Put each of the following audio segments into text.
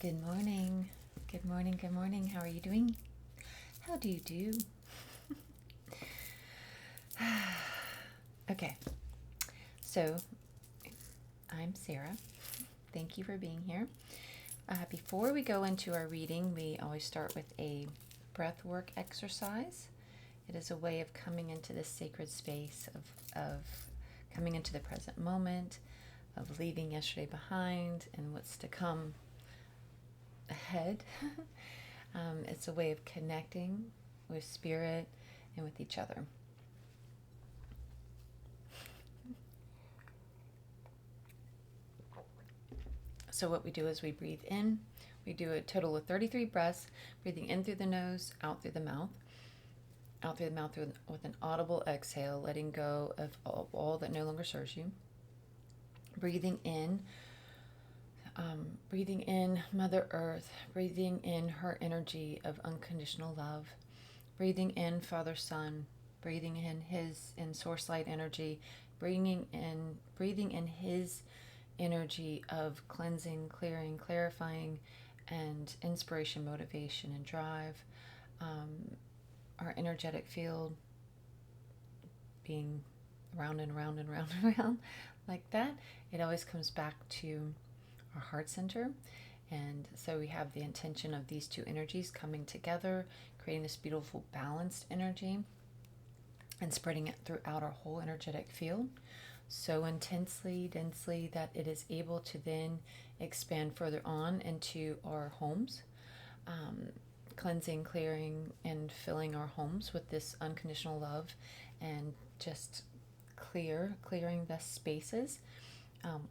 Good morning. Good morning. Good morning. How are you doing? How do you do? Okay, so I'm Sarah. Thank you for being here. Before we go into our reading, we always start with a breath work exercise. It is a way of coming into this sacred space of coming into the present moment, of leaving yesterday behind and what's to come ahead. It's a way of connecting with spirit and with each other. So what we do is we breathe in. We do a total of 33 breaths, breathing in through the nose, out through the mouth. Out through the mouth with an audible exhale, letting go of all that no longer serves you. Breathing in Mother Earth, breathing in her energy of unconditional love, breathing in Father Sun, breathing in Source Light energy, breathing in his energy of cleansing, clearing, clarifying, and inspiration, motivation, and drive. Our energetic field being round and round and round and round like that. It always comes back to our heart center. And so we have the intention of these two energies coming together, creating this beautiful balanced energy and spreading it throughout our whole energetic field so intensely, densely, that it is able to then expand further on into our homes, cleansing, clearing, and filling our homes with this unconditional love, and just clearing the spaces.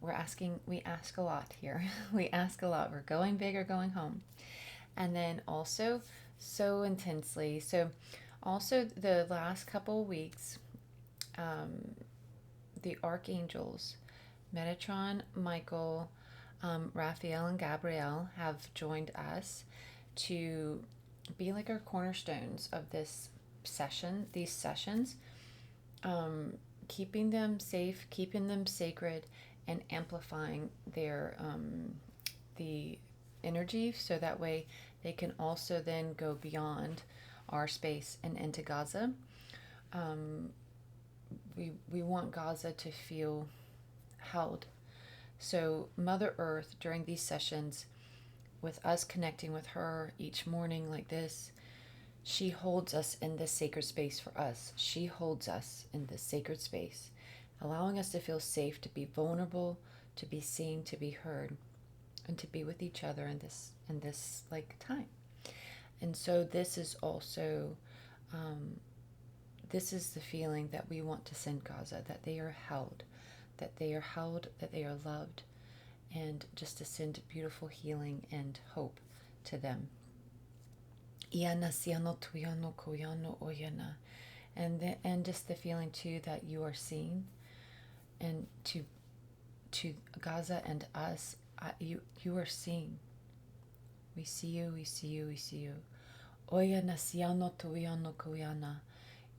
We ask a lot here. We ask a lot. We're going big or going home. And then also so intensely. So also the last couple of weeks, the archangels, Metatron, Michael, Raphael, and Gabriel have joined us to be like our cornerstones of these sessions, keeping them safe, keeping them sacred, and amplifying their the energy, so that way they can also then go beyond our space and into Gaza. We want Gaza to feel held. So Mother Earth, during these sessions, with us connecting with her each morning like this, she holds us in this sacred space for us. She holds us in this sacred space, allowing us to feel safe, to be vulnerable, to be seen, to be heard, and to be with each other in this like time. And so this is also this is the feeling that we want to send Gaza, that they are held, that they are loved, and just to send beautiful healing and hope to them. And just the feeling too that you are seen, and to Gaza and us, you are seen. We see you, we see you, we see you. Oyana siano tuyano kuyana.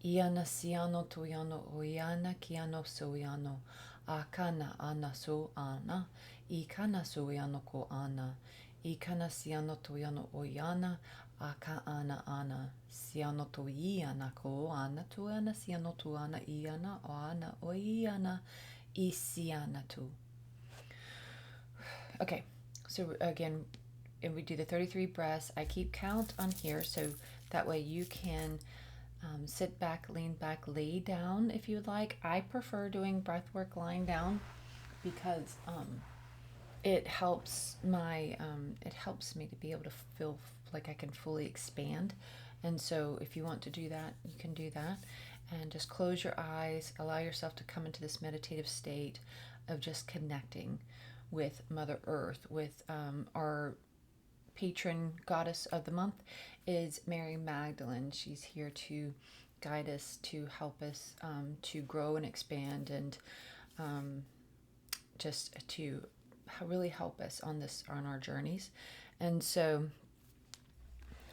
Iana siano tuyano oyana kiano soyano. Akana ana so ana. Ikana soyano ko ana. Ikana siano tuyano oyana. Aka ana ana. Siano tuyana ko ana tuana siano tuana iana ana oyana. Isiana tu. Okay, so again, and we do the 33 breaths. I keep count on here so that way you can sit back, lean back, lay down if you would like. I prefer doing breath work lying down because it helps me to be able to feel like I can fully expand. And so if you want to do that, you can do that. And just close your eyes, allow yourself to come into this meditative state of just connecting with Mother Earth, with our patron goddess of the month is Mary Magdalene. She's here to guide us, to help us to grow and expand, and just to really help us on our journeys. And so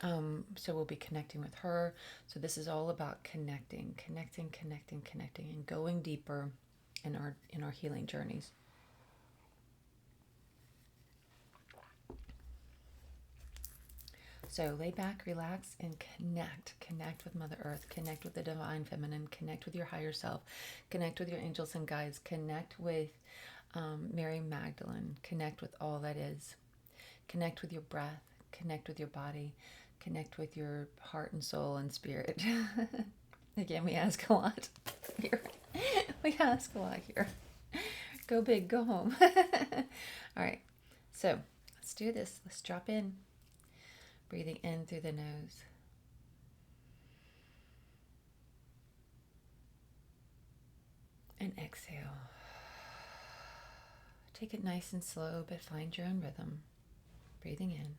we'll be connecting with her. So this is all about connecting, and going deeper in our healing journeys. So lay back, relax, and connect. Connect with Mother Earth. Connect with the Divine Feminine. Connect with your higher self. Connect with your angels and guides. Connect with Mary Magdalene. Connect with all that is. Connect with your breath. Connect with your body. Connect with your heart and soul and spirit. Again, we ask a lot here. We ask a lot here. Go big, go home. All right, so let's do this. Let's drop in. Breathing in through the nose. And exhale. Take it nice and slow, but find your own rhythm. Breathing in.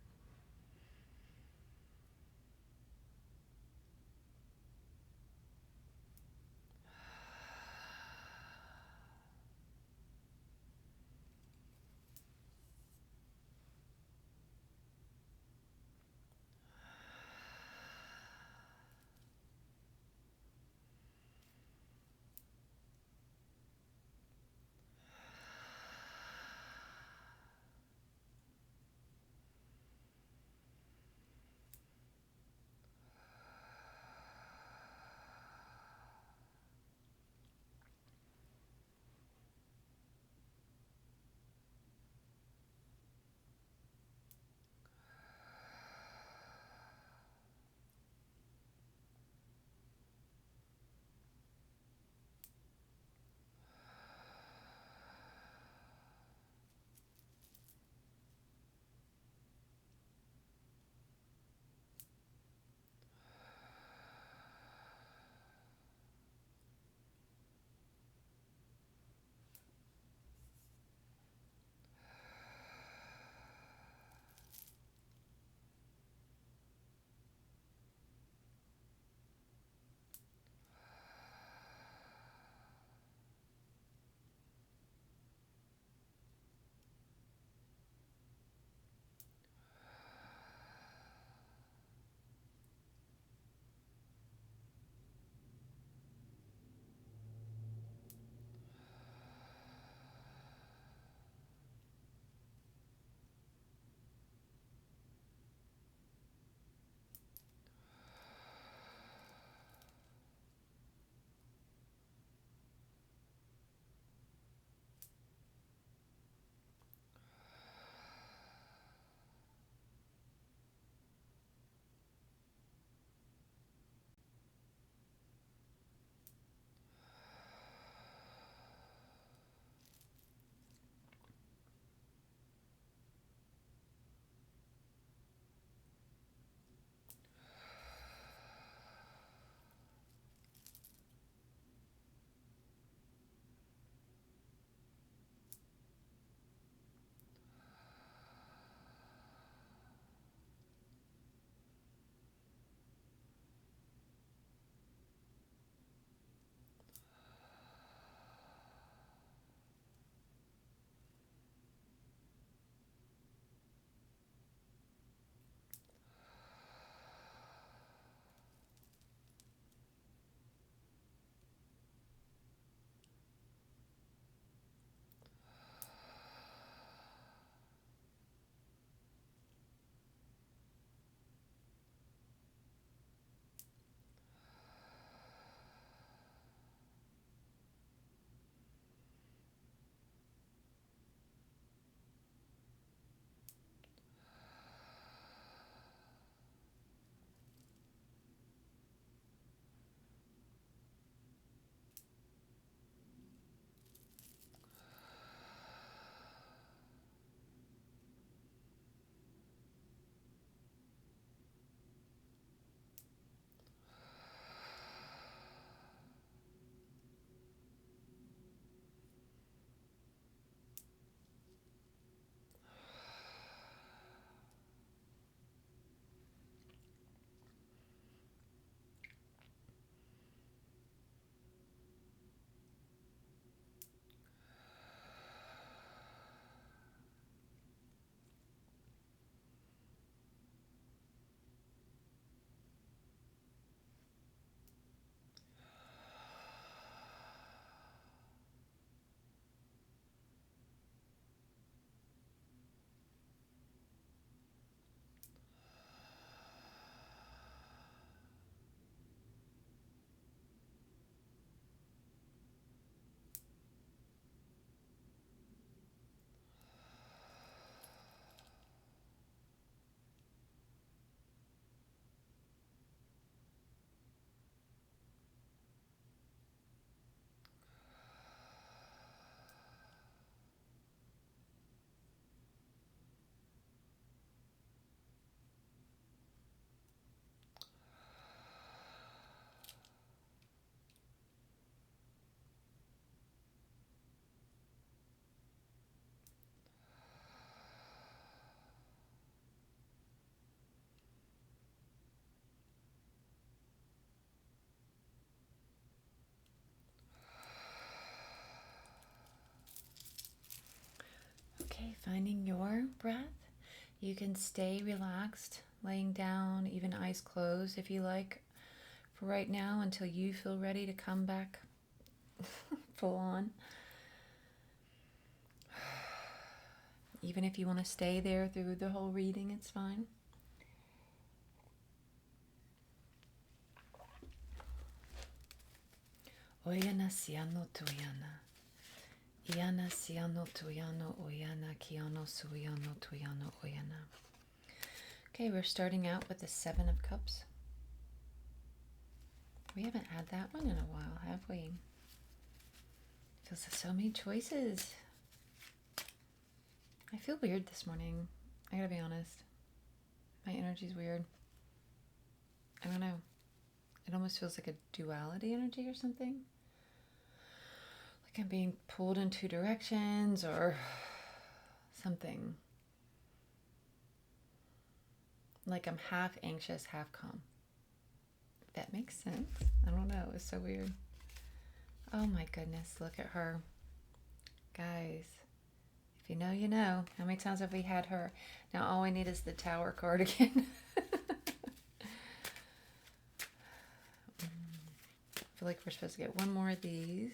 finding your breath. You can stay relaxed, laying down, even eyes closed if you like, for right now until you feel ready to come back full on. Even if you want to stay there through the whole reading, it's fine. Oyana siano tuyana. Iana siano tuyano oyana kiano suyano tuyano oyana. Okay, we're starting out with the Seven of Cups. We haven't had that one in a while, have we? Feels like so many choices. I feel weird this morning. I gotta be honest. My energy's weird. I don't know. It almost feels like a duality energy or something. Like I'm being pulled in two directions or something. Like I'm half anxious, half calm. If that makes sense. I don't know. It's so weird. Oh my goodness. Look at her. Guys. If you know, you know. How many times have we had her? Now all we need is the Tower card again. I feel like we're supposed to get one more of these.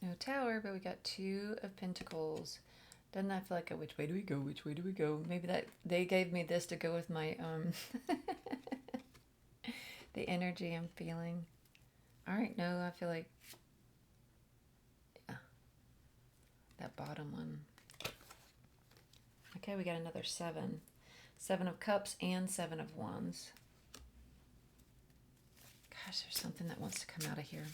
No Tower, but we got Two of Pentacles. Doesn't that feel like a which way do we go? Which way do we go? Maybe that they gave me this to go with my the energy I'm feeling. All right, no, I feel like that bottom one. Okay, we got another 7. 7 of Cups and 7 of Wands. Gosh, there's something that wants to come out of here.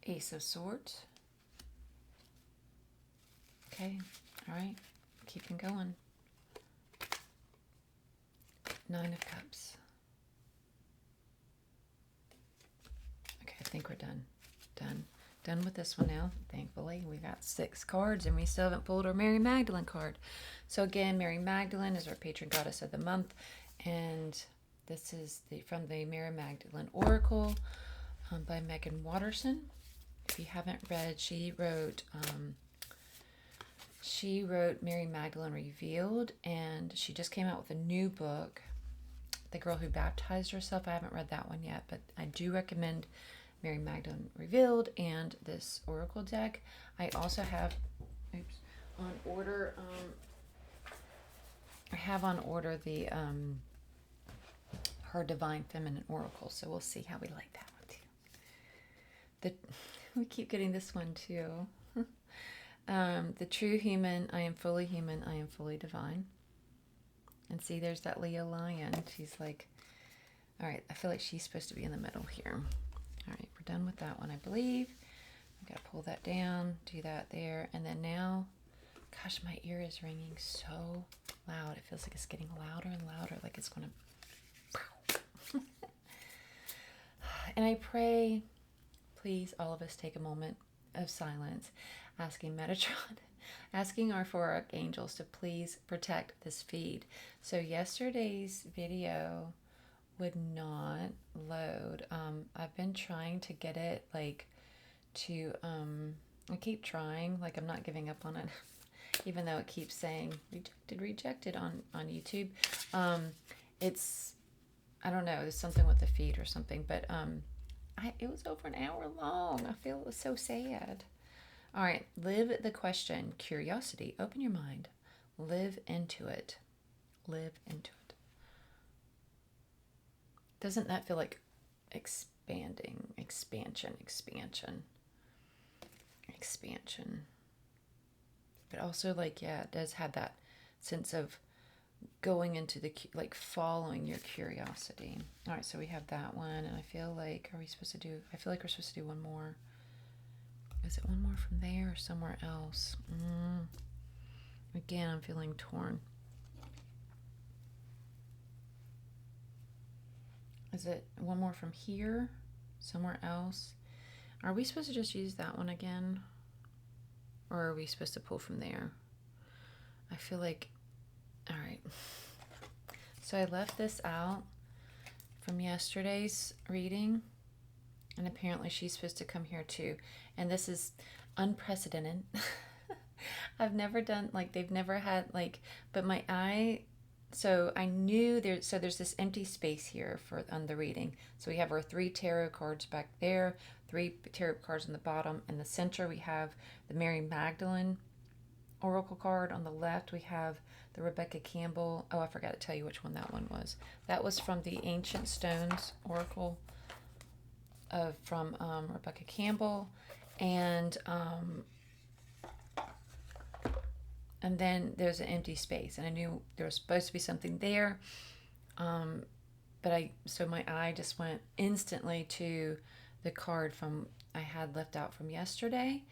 Ace of Swords. Okay, all right, keeping going. 9 of Cups. Okay, I think we're done. Done with this one now. Thankfully, we got 6 cards and we still haven't pulled our Mary Magdalene card. So again, Mary Magdalene is our patron goddess of the month. And this is from the Mary Magdalene Oracle by Megan Watterson. If you haven't read, she wrote Mary Magdalene Revealed, and she just came out with a new book, The Girl Who Baptized Herself. I haven't read that one yet, but I do recommend Mary Magdalene Revealed and this Oracle deck. I also have, on order, I have on order the her Divine Feminine Oracle, so we'll see how we like that one too. We keep getting this one too. The True Human, I am fully human, I am fully divine. And see, there's that Leo lion. She's like, all right, I feel like she's supposed to be in the middle here. All right, we're done with that one, I believe. I've got to pull that down, do that there. And then now, gosh, my ear is ringing so loud. It feels like it's getting louder and louder, like it's going to... And I pray, please, all of us take a moment of silence, asking Metatron, asking our 4 archangels to please protect this feed. So yesterday's video would not load. I've been trying to get it like to I keep trying, like I'm not giving up on it even though it keeps saying rejected on YouTube. It's, I don't know, there's something with the feed or something, but it was over an hour long. I feel it was so sad. All right, live the question, curiosity, open your mind, live into it. Live into it. Doesn't that feel like expanding, expansion? But also like, yeah, it does have that sense of going into the, like following your curiosity. All right, so we have that one, and I feel like, I feel like we're supposed to do one more. Is it one more from there or somewhere else? Again, I'm feeling torn. Is it one more from here? Somewhere else? Are we supposed to just use that one again? Or are we supposed to pull from there? I feel like... All right. So I left this out from yesterday's reading. And apparently she's supposed to come here too. And this is unprecedented. I've never done, like, they've never had, like, but my eye, so I knew there's this empty space here on the reading. So we have our 3 tarot cards back there, 3 tarot cards on the bottom. In the center, we have the Mary Magdalene Oracle card. On the left, we have the Rebecca Campbell. Oh, I forgot to tell you which one that one was. That was from the Ancient Stones Oracle from Rebecca Campbell. And then there's an empty space, and I knew there was supposed to be something there. So my eye just went instantly to the card I had left out from yesterday.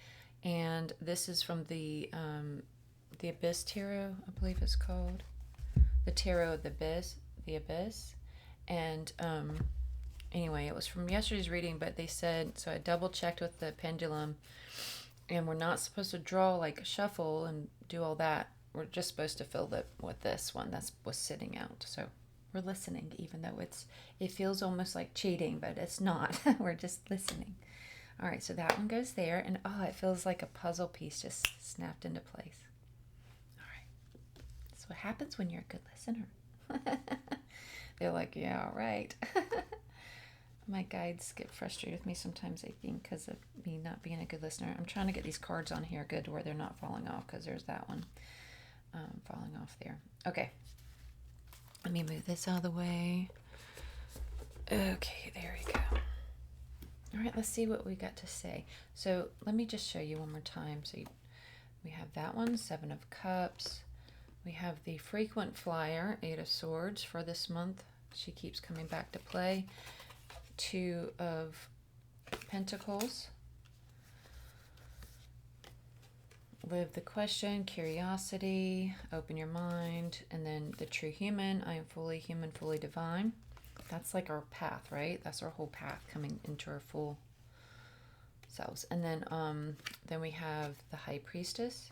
And this is from the Abyss Tarot, I believe it's called. The Tarot of the Abyss. And anyway, it was from yesterday's reading, but they said, so I double checked with the pendulum, and we're not supposed to draw, like, shuffle and do all that. We're just supposed to fill it with this one that was sitting out. So we're listening, even though it feels almost like cheating, but it's not. We're just listening. All right, so that one goes there, and it feels like a puzzle piece just snapped into place. All right. That's what happens when you're a good listener. They're like, yeah, all right. My guides get frustrated with me sometimes, I think, because of me not being a good listener. I'm trying to get these cards on here good where they're not falling off, because there's that one falling off there. Okay. Let me move this out of the way. Okay, there we go. All right, let's see what we got to say. So let me just show you one more time. So we have that one, 7 of Cups. We have the frequent flyer, 8 of Swords for this month. She keeps coming back to play. 2 of Pentacles. Live the question, curiosity, open your mind, and then the true human. I am fully human, fully divine. That's like our path, right? That's our whole path, coming into our full selves. And then we have the High Priestess,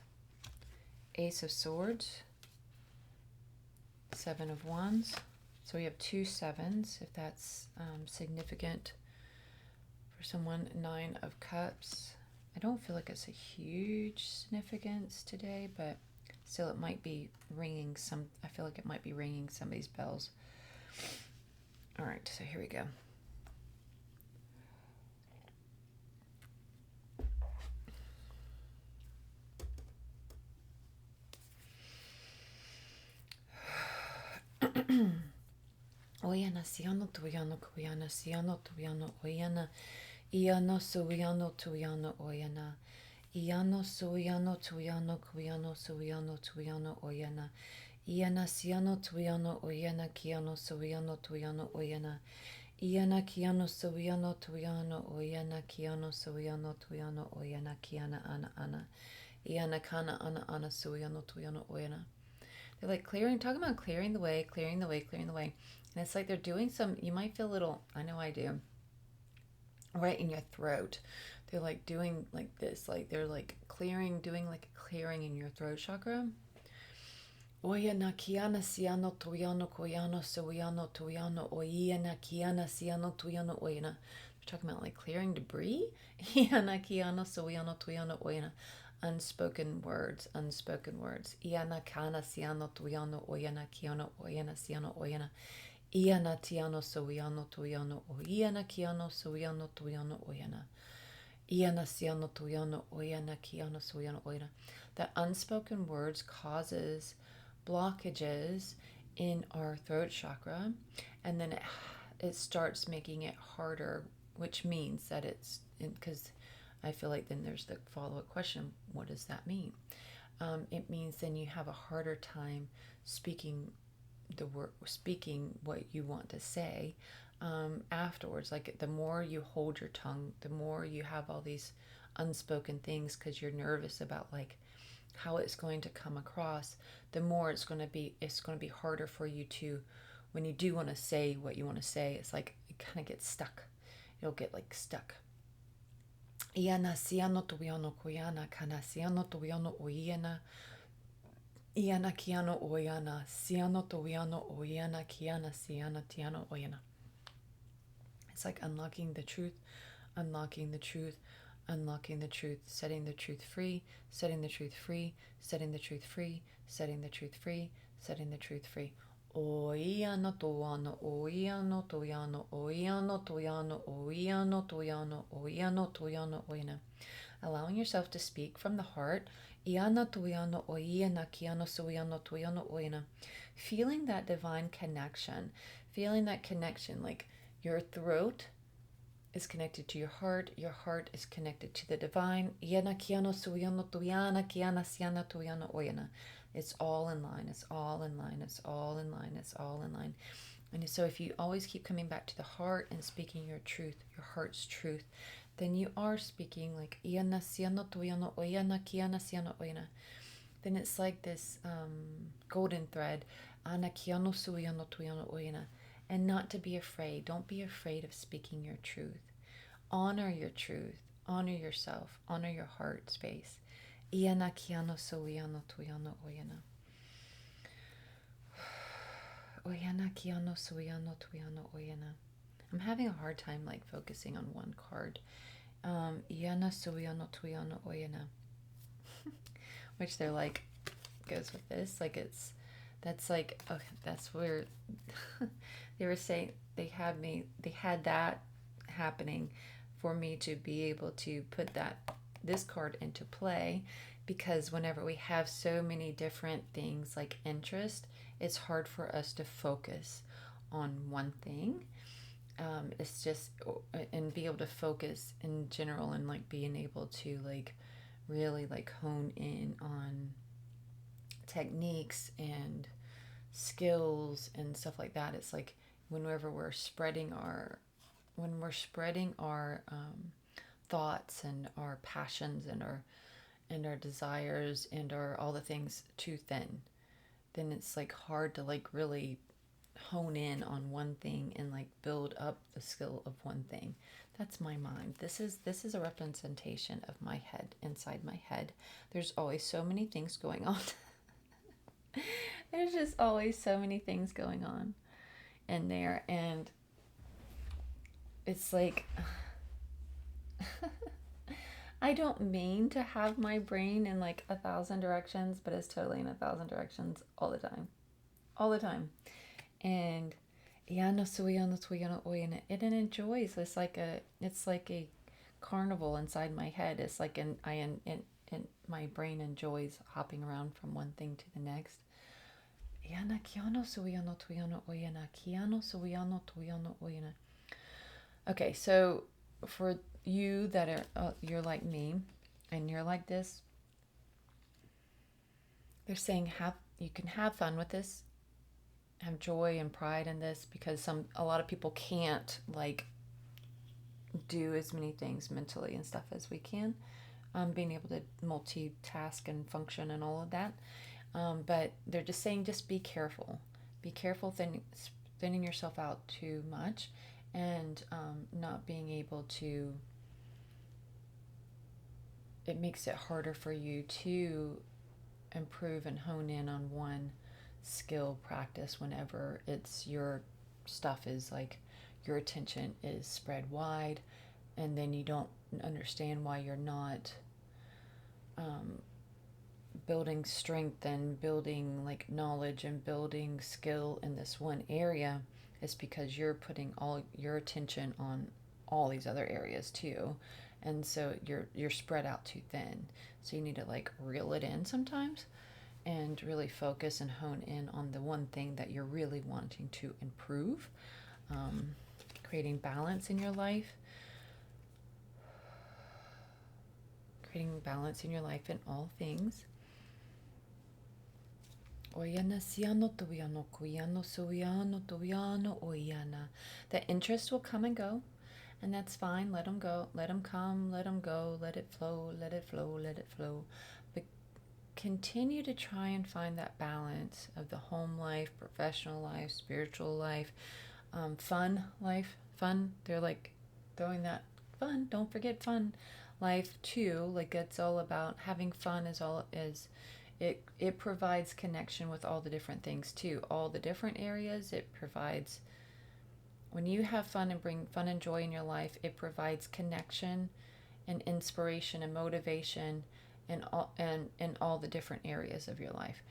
Ace of Swords, 7 of Wands. So we have 2 sevens, if that's significant for someone. 9 of Cups. I don't feel like it's a huge significance today, but still it might be ringing some, I feel like it might be ringing some of these bells. All right, so here we go. Oyana siano tuyano kuyana siano tuyano oyana iano suyano tuyano oyana iano suyano tuyano kuyano suyano tuyano oyana iana siano tuyano oyana kiano suyano tuyano oyana iana kiano suyano tuyano oyana kiano suyano tuyano oyana kiana ana iana kana ana suyano tuyano oyana. They're like talking about clearing the way, clearing the way, clearing the way. And it's like they're doing some, you might feel a little, I know I do, right in your throat. They're like doing like this, like they're like clearing, doing like a clearing in your throat chakra. Oyana kiana siano tuyano koyano suyano tuyano oyana kiana siano tuyano oyana. They're talking about like clearing debris. Iana kiano suyano tuyano oyana. Unspoken words. Iana kana siano tuyano oyana kiano oyana siano oyana. Iana tiano suyano tuyano oyana kiano suyano tuyano oyana. Iana siano tuyano oyana kiano suyano oyana. That unspoken words causes blockages in our throat chakra, and then it starts making it harder, which means that it's because I feel like then there's the follow-up question, what does that mean? It means then you have a harder time speaking what you want to say afterwards. Like the more you hold your tongue, the more you have all these unspoken things because you're nervous about like how it's going to come across, the more it's going to be harder for you to, when you do want to say what you want to say, it's like it kind of gets stuck. It'll get like stuck. Iana siano tuiano koyana kana siano tuiano oyana. Iana kiano oyana siano tuiano oyana kiana siana tiano oyana. It's like unlocking the truth, unlocking the truth, unlocking the truth, setting the truth free, setting the truth free, setting the truth free, setting the truth free, setting the truth free. Oiano toano, oiano toyano, oiano toyano, oiano toyano, oiano toyano, oina. Allowing yourself to speak from the heart. Iana toyano, oiana kiano soyano toyano, oina. Feeling that divine connection, feeling that connection, like your throat is connected to your heart is connected to the divine. Iana kiano soyano toyana, kiana siana toyano, oina. It's all in line. It's all in line. It's all in line. It's all in line. And so if you always keep coming back to the heart and speaking your truth, your heart's truth, then you are speaking like iana siano toyano oyana kiana siano oyana. Then it's like this golden thread. Ana kiano suyano toyano oyana. And not to be afraid. Don't be afraid of speaking your truth. Honor your truth. Honor yourself. Honor your heart space. Iana kiano soyano toyano oyana. Oyana kiano soyano toyano oyana. I'm having a hard time like focusing on one card. Iana soyano toyano oyana. Which they're like goes with this. Like that's like okay, that's where they were saying they had that happening for me to be able to put this card into play, because whenever we have so many different things like interest, it's hard for us to focus on one thing. It's just and be able to focus in general, and like being able to like really like hone in on techniques and skills and stuff like that. It's like whenever we're spreading our thoughts and our passions and our desires and our all the things too thin, then it's like hard to like really hone in on one thing and like build up the skill of one thing. That's my mind. This is a representation of my head. Inside my head, there's always so many things going on. There's just always so many things going on in there, and it's like I don't mean to have my brain in like 1,000 directions, but it's totally in 1,000 directions all the time. All the time. And it enjoys. It's like a carnival inside my head. It's like my brain enjoys hopping around from one thing to the next. Okay, so for you that are you're like me and you're like this, they're saying you can have fun with this, have joy and pride in this, because a lot of people can't like do as many things mentally and stuff as we can, being able to multitask and function and all of that, but they're just saying just be careful thinning yourself out too much, and not being able to, it makes it harder for you to improve and hone in on one skill practice whenever it's your stuff is like your attention is spread wide, and then you don't understand why you're not building strength and building like knowledge and building skill in this one area. It's because you're putting all your attention on all these other areas too, and so you're spread out too thin. So you need to like reel it in sometimes and really focus and hone in on the one thing that you're really wanting to improve, creating balance in your life, creating balance in your life in all things. The interest will come and go, and that's fine. Let them go. Let them come. Let them go. Let it flow. Let it flow. Let it flow. But continue to try and find that balance of the home life, professional life, spiritual life, fun life. Fun. They're like throwing that fun. Don't forget fun life too. Like it's all about having fun. It provides connection with all the different things too. All the different areas. It provides when you have fun and bring fun and joy in your life, it provides connection and inspiration and motivation in all the different areas of your life.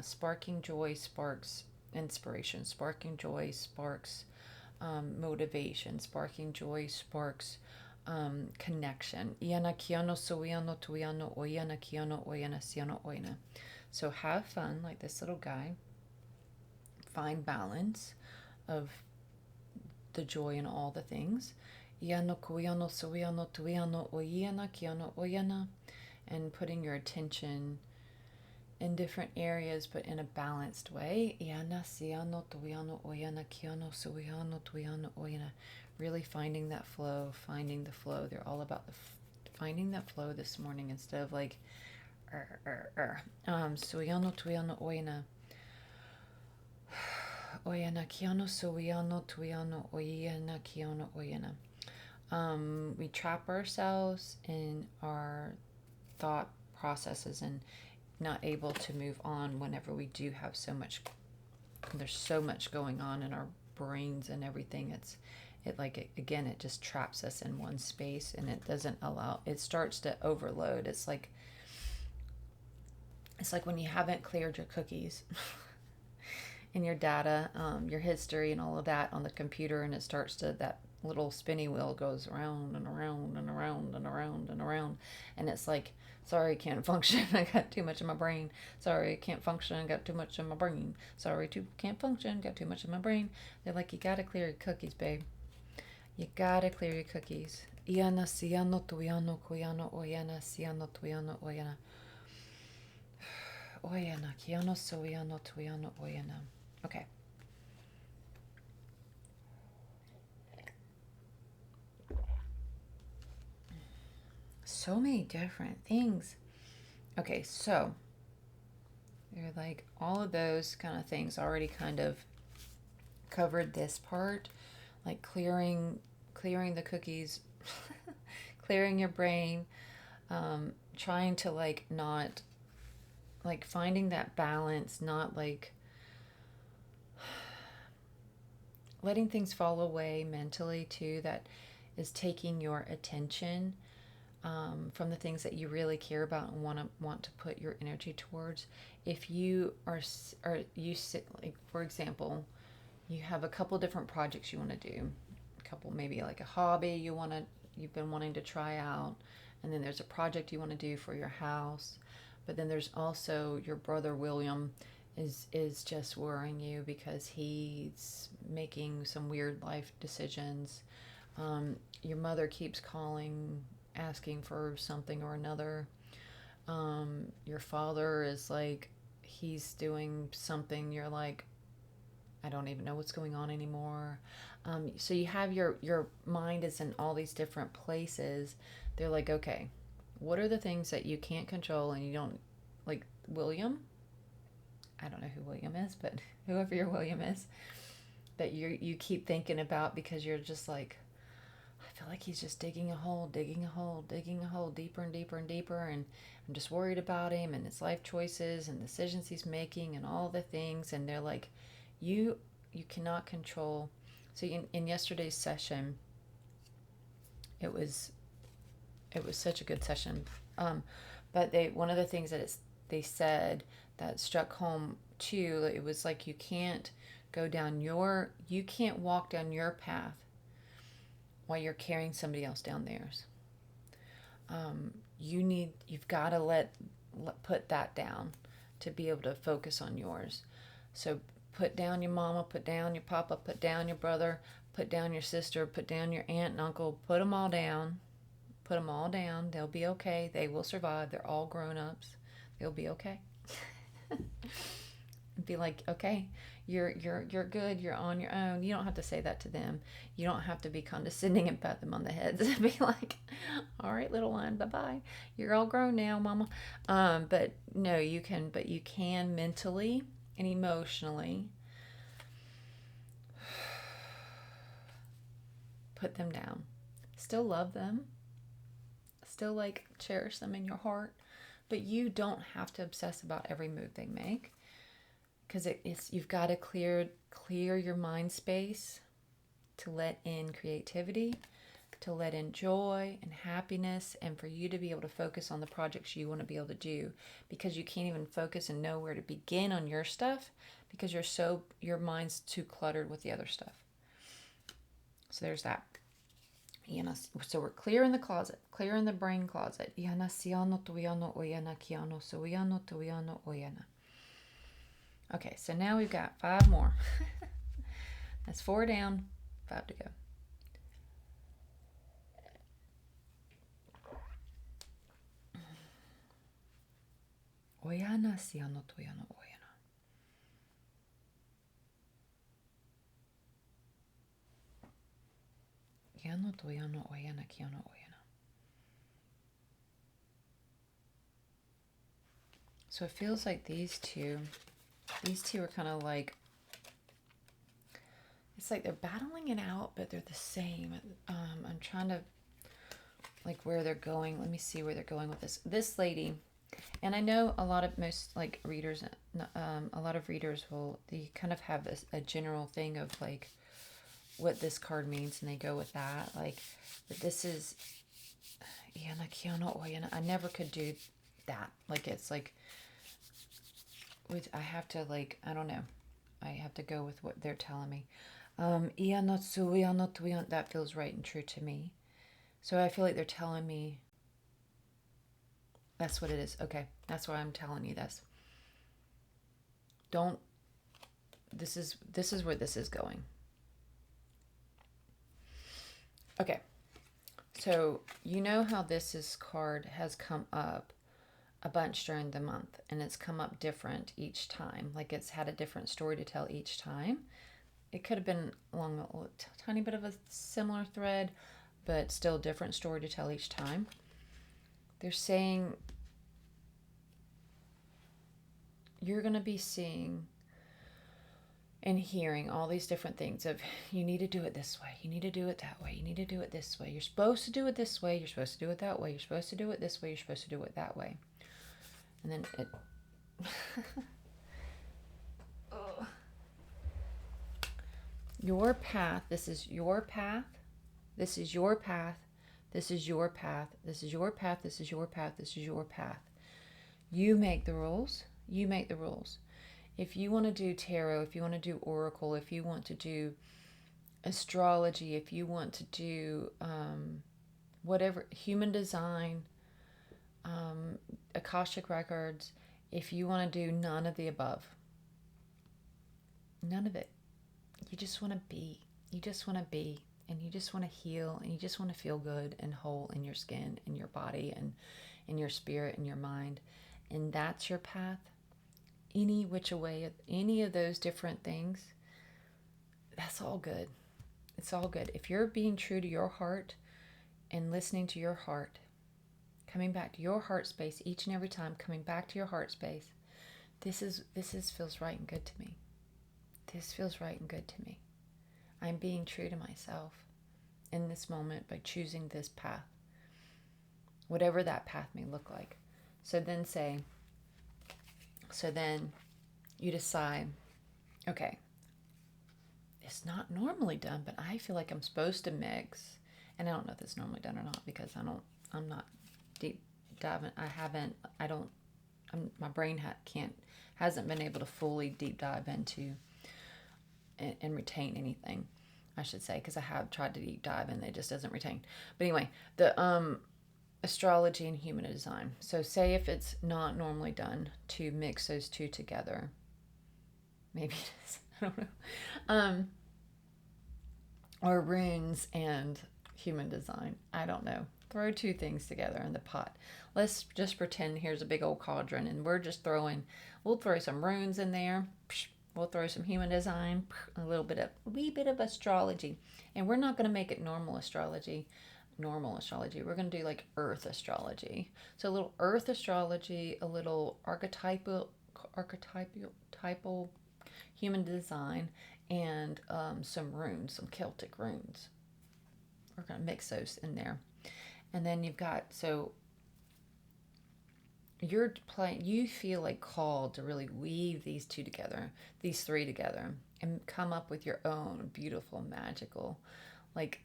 Sparking joy sparks inspiration. Sparking joy sparks motivation. Sparking joy sparks connection. So have fun like this little guy. Find balance of the joy in all the things. And putting your attention in different areas, but in a balanced way. Really finding that flow, finding the flow. They're all about finding that flow this morning instead of like, we trap ourselves in our thought processes and not able to move on whenever we do have there's so much going on in our brains and everything. It just traps us in one space, and it starts to overload. It's like when you haven't cleared your cookies and your data, your history and all of that on the computer, and that little spinny wheel goes around and around and around and around and around, and it's like, sorry, I can't function, I got too much in my brain. Sorry, I can't function, I got too much in my brain. Sorry, can't function, got too much in my brain. They're like, you gotta clear your cookies, babe. You gotta clear your cookies. Okay. So many different things. Okay, so you're like, all of those kind of things already kind of covered this part, like clearing the cookies, clearing your brain, trying to like not like finding that balance, not like letting things fall away mentally too, that is taking your attention from the things that you really care about and want to put your energy towards. If you like, for example, you have a couple different projects you want to do, maybe like a hobby you've been wanting to try out, and then there's a project you want to do for your house, but then there's also your brother William is just worrying you because he's making some weird life decisions. Your mother keeps calling, asking for something or another. Your father is like, he's doing something, you're like, I don't even know what's going on anymore. So you have your mind is in all these different places. They're like, okay, what are the things that you can't control and you don't, like William? I don't know who William is, but whoever your William is, that you keep thinking about, because you're just like, I feel like he's just digging a hole, deeper and deeper and deeper, and I'm just worried about him and his life choices and decisions he's making and all the things. And they're like, you cannot control. So in yesterday's session, it was such a good session. But one of the things that they said that struck home too, it was like, you can't walk down your path while you're carrying somebody else down theirs. You've got to put that down to be able to focus on yours. So put down your mama, put down your papa, put down your brother, put down your sister, put down your aunt and uncle, put them all down. Put them all down. They'll be okay. They will survive. They're all grown-ups. They'll be okay. Be like, okay, you're good. You're on your own. You don't have to say that to them. You don't have to be condescending and pat them on the heads and be like, all right, little one, bye-bye. You're all grown now, mama. But no, you can mentally and emotionally put them down. Still love them. Still like cherish them in your heart, but you don't have to obsess about every move they make. because it's you've got to clear your mind space to let in creativity, to let in joy and happiness, and for you to be able to focus on the projects you want to be able to do, because you can't even focus and know where to begin on your stuff because your mind's too cluttered with the other stuff. So there's that. So we're clear in the closet, clear in the brain closet. Okay, so now we've got 5 more. That's 4 down, 5 to go. Oyana siano toyano oyana. Yano toyano oyana kiano oyana. So it feels like these two are kind of like, it's like they're battling it out, but they're the same. I'm trying to, like, where they're going. Let me see where they're going with this. This lady, and I know a lot of readers they kind of have a general thing of like what this card means, and they go with that. Like, but this is, I never could do that. Like, it's like, I have to, like, I don't know. I have to go with what they're telling me. That feels right and true to me. So I feel like they're telling me that's what it is. Okay, that's why I'm telling you this. This is where this is going. Okay, so you know how this card has come up a bunch during the month, and it's come up different each time. Like, it's had a different story to tell each time. It could have been along a tiny bit of a similar thread, but still different story to tell each time. They're saying you're going to be seeing and hearing all these different things of, you need to do it this way, you need to do it that way, you need to do it this way, you're supposed to do it this way, you're supposed to do it that way, you're supposed to do it this way, you're supposed to do it that way. And then it your path, this is your path, this is your path, this is your path, this is your path, this is your path, this is your path. You make the rules. You make the rules. If you want to do tarot, if you want to do oracle, if you want to do astrology, if you want to do whatever, human design, Akashic records, if you want to do none of the above, none of it, you just want to be. You just want to be, and you just want to heal, and you just want to feel good and whole in your skin, in your body, and in your spirit, and your mind. And that's your path. Any which way, any of those different things, that's all good. It's all good. If you're being true to your heart and listening to your heart, coming back to your heart space each and every time, coming back to your heart space, this feels right and good to me. This feels right and good to me. I'm being true to myself in this moment by choosing this path, whatever that path may look like. So then you decide, okay, it's not normally done, but I feel like I'm supposed to mix. And I don't know if it's normally done or not, because I'm not deep diving. My brain hasn't been able to fully deep dive into and retain anything, I should say, because I have tried to deep dive and it just doesn't retain. But anyway, the astrology and human design. So say if it's not normally done to mix those two together, maybe it is, I don't know, or runes and human design, I don't know. Throw two things together in the pot. Let's just pretend here's a big old cauldron, and we'll throw some runes in there. We'll throw some human design, a wee bit of astrology. And we're not going to make it normal astrology. We're going to do like earth astrology. So a little earth astrology, a little archetypal human design, and some runes, some Celtic runes. We're going to mix those in there. And then you've got, so you're playing, you feel like called to really weave these two together, these three together, and come up with your own beautiful, magical, like,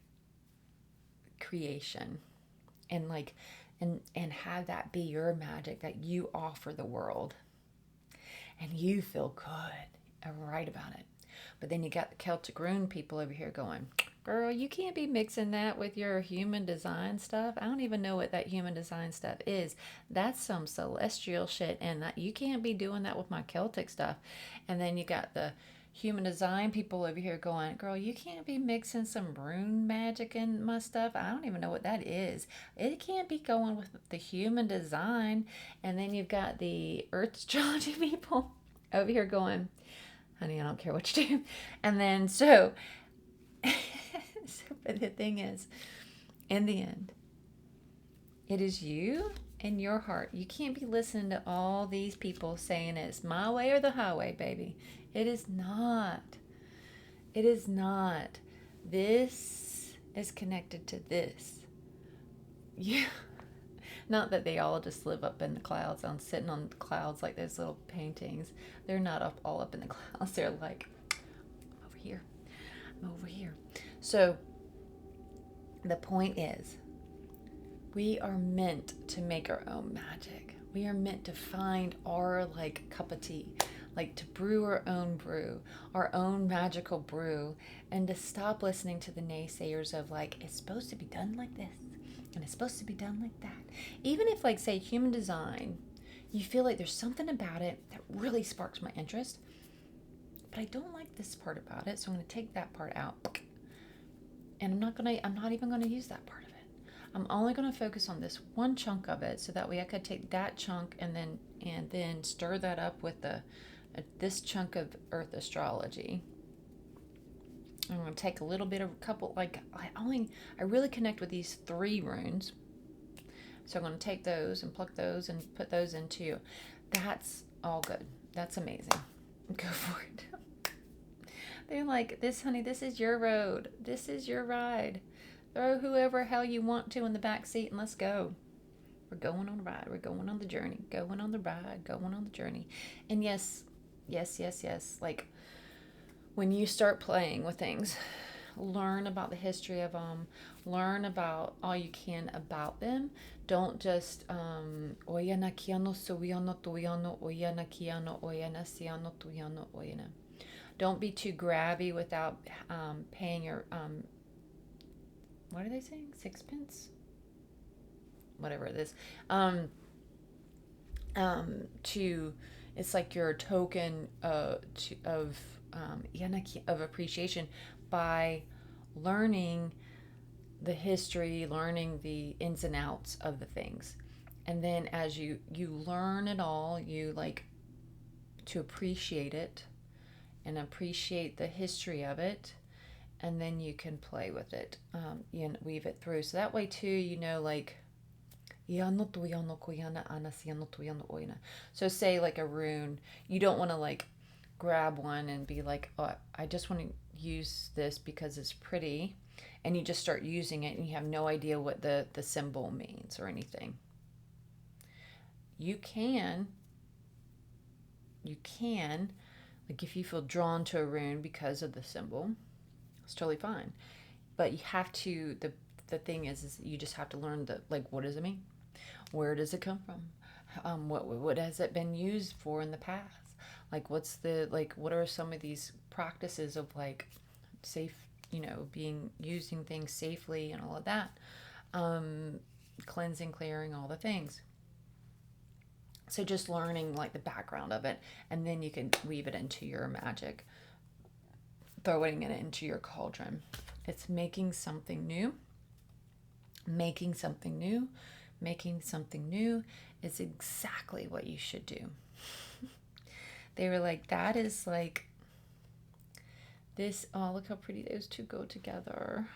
creation, and like, and have that be your magic that you offer the world, and you feel good and right about it. But then you got the Celtic Rune people over here going, girl, you can't be mixing that with your human design stuff. I don't even know what that human design stuff is. That's some celestial shit, and that you can't be doing that with my Celtic stuff. And then you got the human design people over here going, girl, you can't be mixing some rune magic in my stuff. I don't even know what that is. It can't be going with the human design. And then you've got the earth astrology people over here going, honey, I don't care what you do. And then but the thing is, in the end, it is you and your heart. You can't be listening to all these people saying it's my way or the highway, baby. It is not. It is not. This is connected to this. Yeah. Not that they all just live up in the clouds, on sitting on the clouds like those little paintings. They're not all up in the clouds. They're like, I'm over here. I'm over here. So the point is, we are meant to make our own magic. We are meant to find our like cup of tea, like to brew our own magical brew, and to stop listening to the naysayers of like, it's supposed to be done like this, and it's supposed to be done like that. Even if, like, say, human design, you feel like there's something about it that really sparks my interest, but I don't like this part about it, so I'm going to take that part out. And I'm not even going to use that part of it. I'm only going to focus on this one chunk of it, so that way I could take that chunk and then stir that up with this chunk of earth astrology. I'm going to take a little bit of a couple, like, I really connect with these 3 runes. So I'm going to take those and pluck those and put those into. That's all good. That's amazing. Go for it. They're like, this, honey, this is your road. This is your ride. Throw whoever hell you want to in the back seat and let's go. We're going on a ride. We're going on the journey. Going on the ride. Going on the journey. And yes. Like, when you start playing with things, learn about the history of them, learn about all you can about them. Don't just oyana kiano suiano tuyano oyana kiano oyana siano tuyano oyana. Don't be too grabby without paying your what are they saying? Sixpence? Whatever it is. To it's like your token of appreciation by learning the history, learning the ins and outs of the things. And then as you learn it all, you like to appreciate it and appreciate the history of it, and then you can play with it, weave it through. So that way too, like, so say like a rune, you don't want to like grab one and be like, oh, I just want to use this because it's pretty, and you just start using it and you have no idea what the symbol means or anything. You can, like, if you feel drawn to a rune because of the symbol, it's totally fine. But you have to, the thing is you just have to learn what does it mean? Where does it come from? What has it been used for in the past? Like, what are some of these practices of like safe, using things safely and all of that, cleansing, clearing, all the things. So just learning like the background of it, and then you can weave it into your magic, throwing it into your cauldron. It's making something new. Making something new is exactly what you should do. They were like, that is like this. Oh, look how pretty those two go together.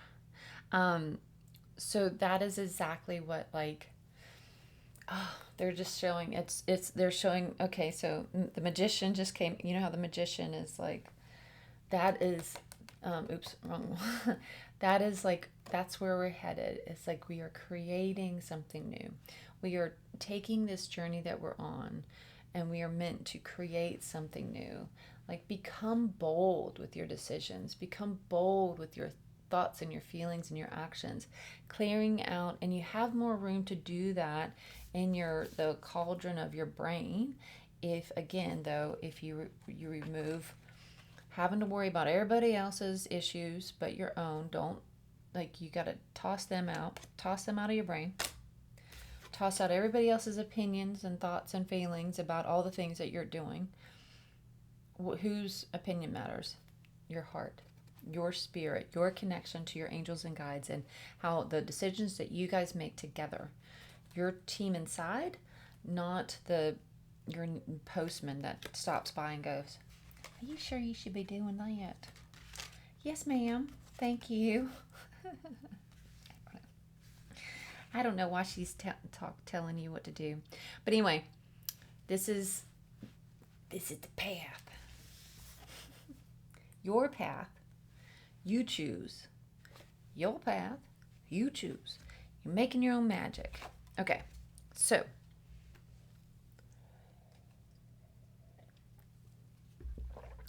So that is exactly what, like, they're just showing. They're showing. Okay, so the magician just came. You know how the magician is like, that is, oops, wrong one. That is like, that's where we're headed. It's like we are creating something new. We are taking this journey that we're on, and we are meant to create something new. Like, become bold with your decisions, become bold with your thoughts and your feelings and your actions, clearing out, and you have more room to do that in the cauldron of your brain. If, again, though, if you remove having to worry about everybody else's issues but your own, don't, like, you got to toss them out of your brain. Toss out everybody else's opinions and thoughts and feelings about all the things that you're doing. Whose opinion matters? Your heart, your spirit, your connection to your angels and guides, and how the decisions that you guys make together. Your team inside, not your postman that stops by and goes, "Are you sure you should be doing that?" "Yes, ma'am. Thank you." I don't know why she's telling you what to do. But anyway, this is the path. Your path. You choose. Your path. You choose. You're making your own magic. Okay, so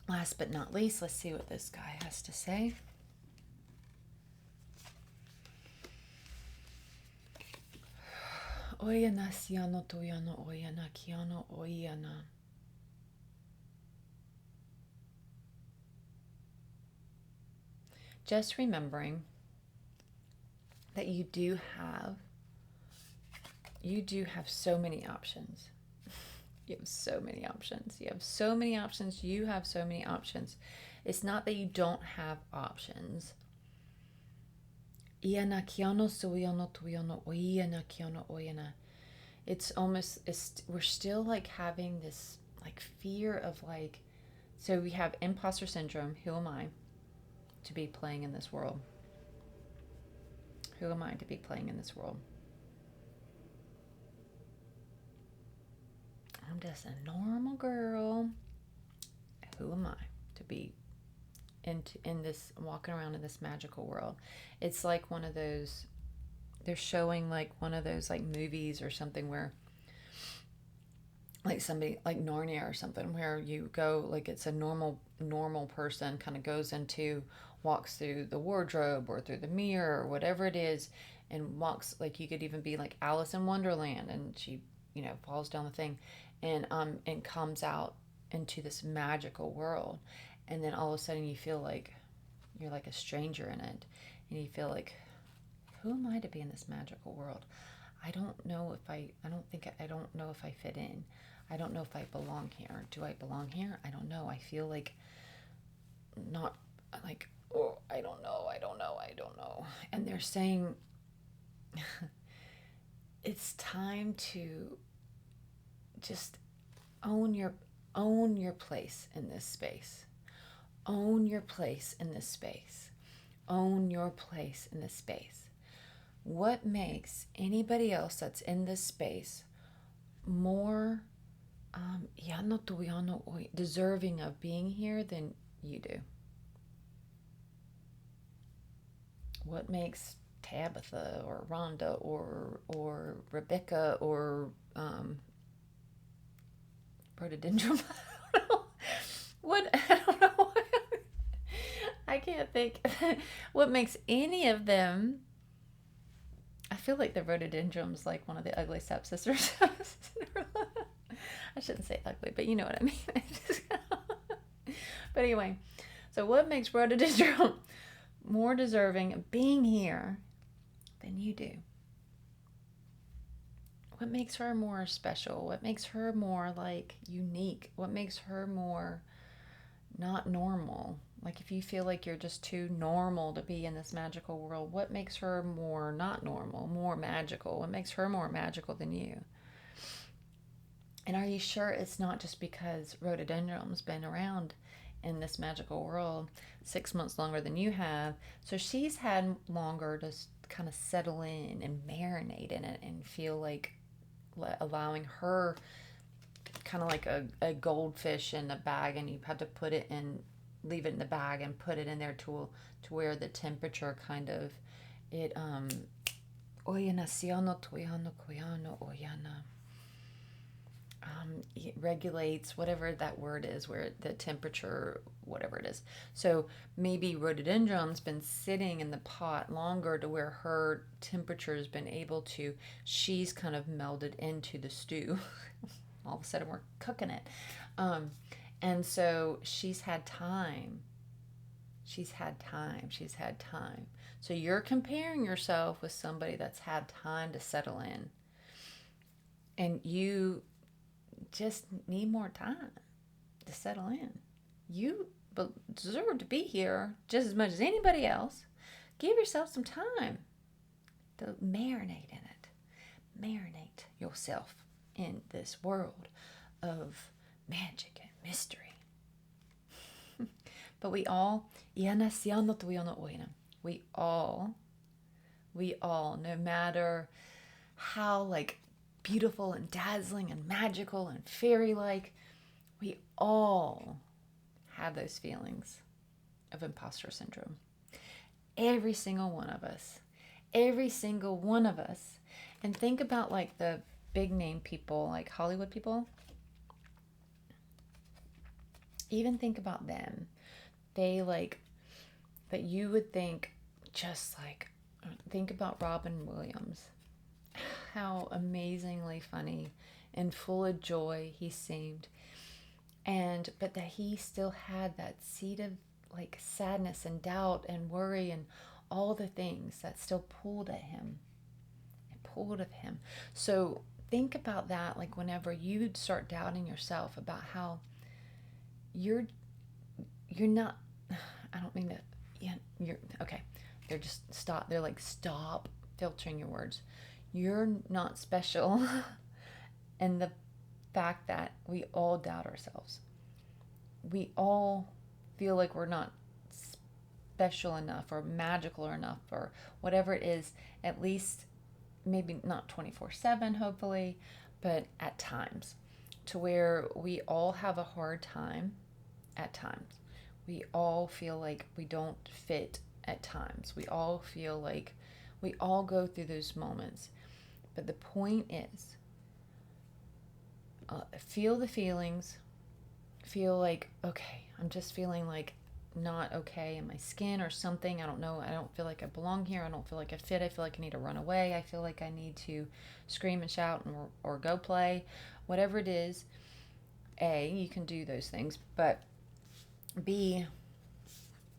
last but not least, let's see what this guy has to say. Oyana siano toyano oyana kiano oyana. Just remembering that you do have so many options. You have so many options. You have so many options. You have so many options. It's not that you don't have options. It's almost, we're still like having this like fear of like, so we have imposter syndrome. Who am I to be playing in this world? Who am I to be playing in this world? I'm just a normal girl. Who am I to be in this, walking around in this magical world? It's like one of those, they're showing like one of those like movies or something where like somebody like Narnia or something, where you go, like it's a normal person kind of goes into, walks through the wardrobe or through the mirror or whatever it is, and walks, like you could even be like Alice in Wonderland, and she, falls down the thing and comes out into this magical world. And then all of a sudden you feel like you're like a stranger in it, and you feel like, who am I to be in this magical world? I don't know if I don't know if I fit in. I don't know if I belong here. Do I belong here? I don't know. I feel like not, like, oh, I don't know. And they're saying it's time to just own your place in this space. Own your place in this space. Own your place in this space. What makes anybody else that's in this space more deserving of being here than you do? What makes Tabitha or Rhonda or Rebecca or rhododendron? I don't know. What? I don't know. I can't think. What makes any of them? I feel like the rhododendron's like one of the ugly stepsisters. I shouldn't say ugly, but you know what I mean. But anyway, so what makes rhododendron more deserving of being here than you do? What makes her more special? What makes her more like unique? What makes her more not normal? Like, if you feel like you're just too normal to be in this magical world, what makes her more not normal, more magical? What makes her more magical than you? And are you sure it's not just because rhododendron's been around in this magical world 6 months longer than you have? So she's had longer to kind of settle in and marinate in it and feel like allowing her, kind of like a goldfish in a bag, and you have to put it in, leave it in the bag and put it in there to where the temperature kind of, it oyana siano toyano koyano oyana. it regulates whatever that word is, where the temperature, whatever it is. So maybe rhododendron's been sitting in the pot longer to where her temperature has been able to, she's kind of melded into the stew. All of a sudden we're cooking it. And so she's had time. She's had time. She's had time. So you're comparing yourself with somebody that's had time to settle in. And you just need more time to settle in. You deserve to be here just as much as anybody else. Give yourself some time to marinate in it. Marinate yourself in this world of magic and mystery. But we all, no matter how like beautiful and dazzling and magical and fairy-like, we all have those feelings of imposter syndrome. Every single one of us. Every single one of us. And think about like the big name people, like Hollywood people. Even think about them. They like, but you would think just like, think about Robin Williams. How amazingly funny and full of joy he seemed. But that he still had that seed of like sadness and doubt and worry and all the things that still pulled at him. It pulled at him. So think about that, like whenever you start doubting yourself about how you're not, I don't mean that, you're, okay. They're like, stop filtering your words. You're not special. And the fact that we all doubt ourselves. We all feel like we're not special enough or magical enough or whatever it is, at least maybe not 24/7, hopefully, but at times, to where we all have a hard time at times. We all feel like we don't fit at times. We all feel like we all go through those moments. But the point is, feel the feelings. Feel like, okay, I'm just feeling like not okay in my skin or something. I don't know. I don't feel like I belong here. I don't feel like I fit. I feel like I need to run away. I feel like I need to scream and shout or go play. Whatever it is, A, you can do those things. But B,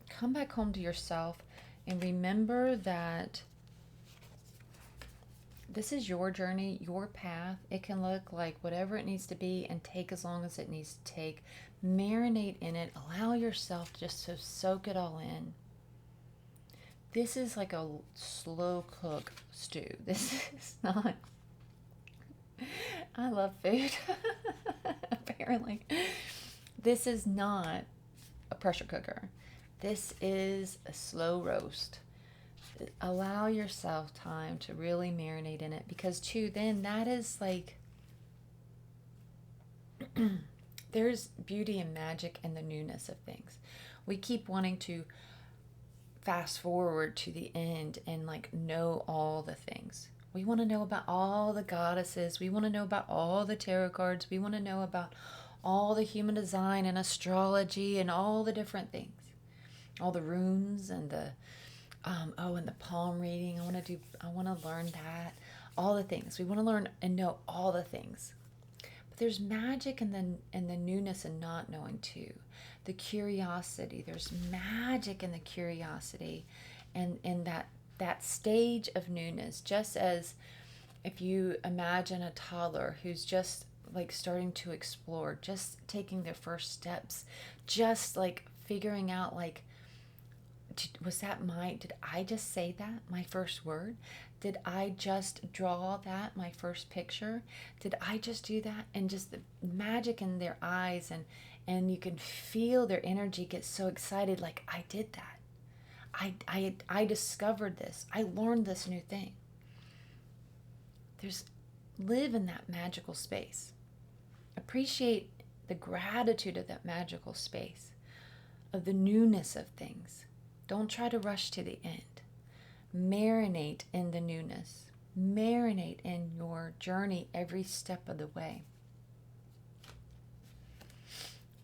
come back home to yourself and remember that this is your journey, your path. It can look like whatever it needs to be and take as long as it needs to take. Marinate in it. Allow yourself just to soak it all in. This is like a slow cook stew. This is not... I love food, apparently. This is not a pressure cooker. This is a slow roast. Allow yourself time to really marinate in it, because too, then that is like there's beauty and magic in the newness of things. We keep wanting to fast forward to the end and like know all the things. We want to know about all the goddesses. We want to know about all the tarot cards. We want to know about all the human design and astrology and all the different things. All the runes and the and the palm reading. I want to learn that. All the things. We want to learn and know all the things. But there's magic in the newness and not knowing too. The curiosity. There's magic in the curiosity and in that stage of newness. Just as if you imagine a toddler who's just like starting to explore, just taking their first steps, just like figuring out like, did I just say that, my first word? Did I just draw that, my first picture? Did I just do that? And just the magic in their eyes, and you can feel their energy get so excited, like, I did that. I discovered this. I learned this new thing. Live in that magical space. Appreciate the gratitude of that magical space, of the newness of things. Don't try to rush to the end. Marinate in the newness. Marinate in your journey every step of the way.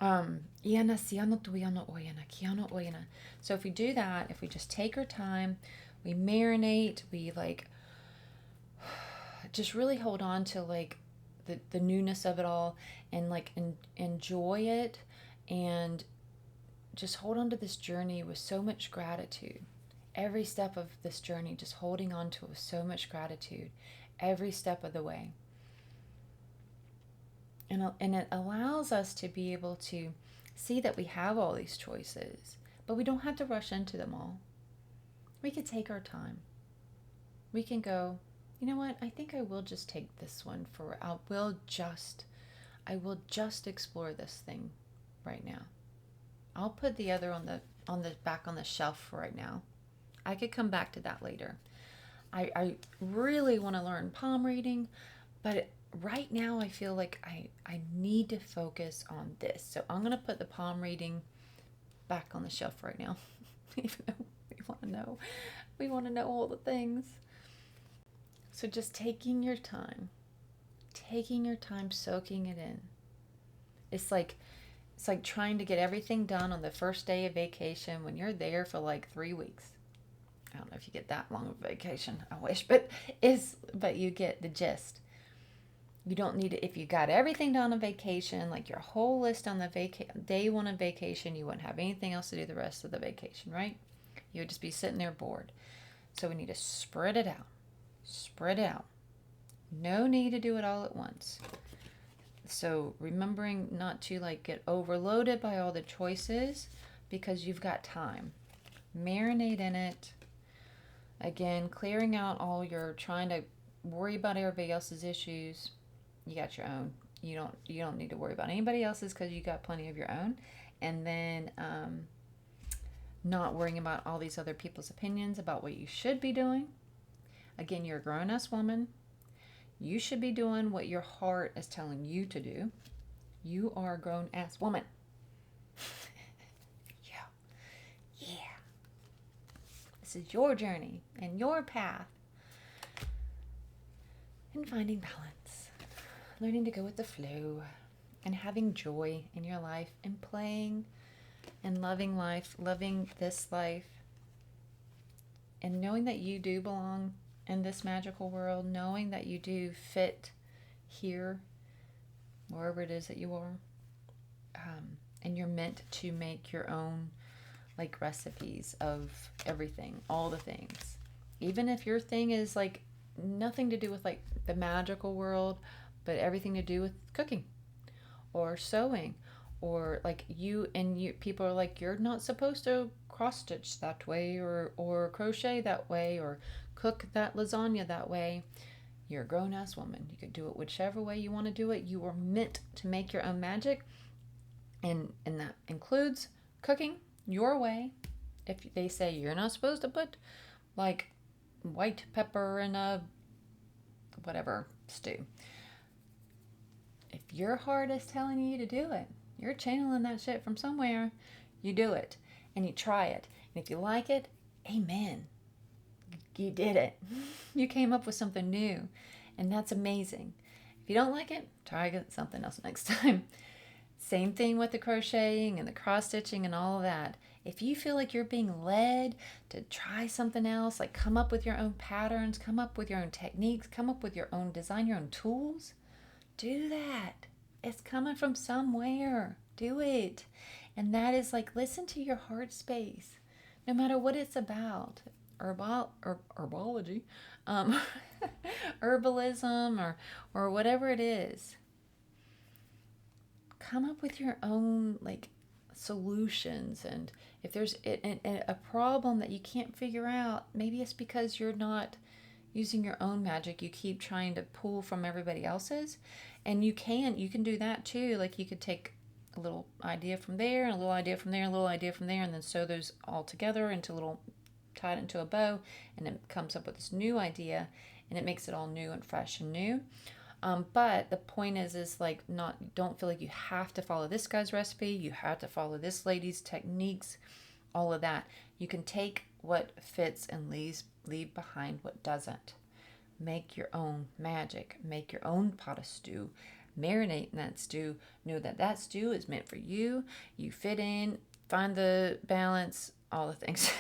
Iana siano tuiano oyana, kiano oyana. So if we do that, if we just take our time, we marinate, we like just really hold on to like the newness of it all, and like enjoy it, and just hold on to this journey with so much gratitude. Every step of this journey, just holding on to it with so much gratitude, every step of the way. And it allows us to be able to see that we have all these choices, but we don't have to rush into them all. We can take our time. We can go, you know what? I think I will just take this one for, I will just explore this thing right now. I'll put the other on the back on the shelf for right now. I could come back to that later. I really want to learn palm reading, but right now I feel like I need to focus on this. So I'm going to put the palm reading back on the shelf right now. Even though we want to know all the things. So just taking your time, soaking it in. It's like trying to get everything done on the first day of vacation when you're there for like 3 weeks. I don't know if you get that long of a vacation. I wish, but you get the gist. You don't need it. If you got everything done on vacation, like your whole list on the day one of vacation, you wouldn't have anything else to do the rest of the vacation, right? You would just be sitting there bored. So we need to spread it out. Spread it out. No need to do it all at once. So remembering not to like get overloaded by all the choices, because you've got time. Marinate in it. Again, clearing out all your trying to worry about everybody else's issues. You got your own. You don't need to worry about anybody else's because you got plenty of your own. And then not worrying about all these other people's opinions about what you should be doing. Again, you're a grown-ass woman. You should be doing what your heart is telling you to do. You are a grown-ass woman. Yeah. This is your journey and your path in finding balance. Learning to go with the flow and having joy in your life and playing and loving life, loving this life, and knowing that you do belong in this magical world, knowing that you do fit here, wherever it is that you are, and you're meant to make your own like recipes of everything, all the things. Even if your thing is like nothing to do with like the magical world, but everything to do with cooking or sewing, or like you people are like, you're not supposed to cross stitch that way, or crochet that way, or cook that lasagna that way. You're a grown-ass woman. You could do it whichever way you want to do it. You are meant to make your own magic, and that includes cooking your way. If they say you're not supposed to put like white pepper in a whatever stew, if your heart is telling you to do it, you're channeling that shit from somewhere, you do it and you try it. And if you like it, amen. You did it. You came up with something new, and that's amazing. If you don't like it, try something else next time. Same thing with the crocheting and the cross stitching and all of that. If you feel like you're being led to try something else, like come up with your own patterns, come up with your own techniques, come up with your own design, your own tools, do that. It's coming from somewhere. Do it. And that is like, listen to your heart space, no matter what it's about. Herbology, herbalism, or whatever it is. Come up with your own like solutions. And if there's a problem that you can't figure out, maybe it's because you're not using your own magic. You keep trying to pull from everybody else's, and you can do that too. Like you could take a little idea from there, and a little idea from there, and a little idea from there, and then sew those all together into little, tie it into a bow, and it comes up with this new idea, and it makes it all new and fresh and new. But the point is like, don't feel like you have to follow this guy's recipe. You have to follow this lady's techniques, all of that. You can take what fits and leave behind what doesn't. Make your own magic. Make your own pot of stew. Marinate in that stew. Know that that stew is meant for you. You fit in, find the balance, all the things.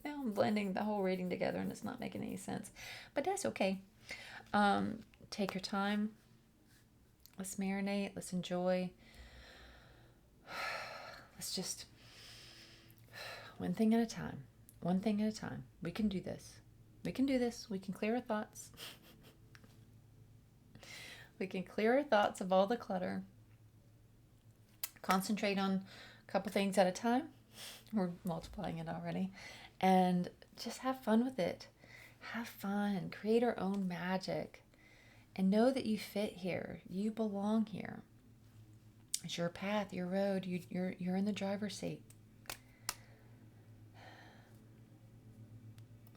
Now I'm blending the whole reading together and it's not making any sense. But that's okay. Take your time. Let's marinate. Let's enjoy. Let's just, one thing at a time. One thing at a time. We can do this. We can do this. We can clear our thoughts. We can clear our thoughts of all the clutter. Concentrate on a couple things at a time. We're multiplying it already. And just have fun with it. Have fun. Create our own magic. And know that you fit here. You belong here. It's your path, your road. You're in the driver's seat.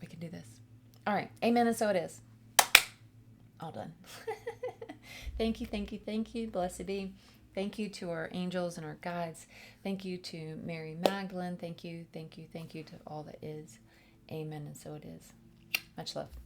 We can do this. All right. Amen. And so it is. All done. Thank you, thank you, thank you. Blessed be. Thank you to our angels and our guides. Thank you to Mary Magdalene. Thank you, thank you, thank you to all that is. Amen. And so it is. Much love.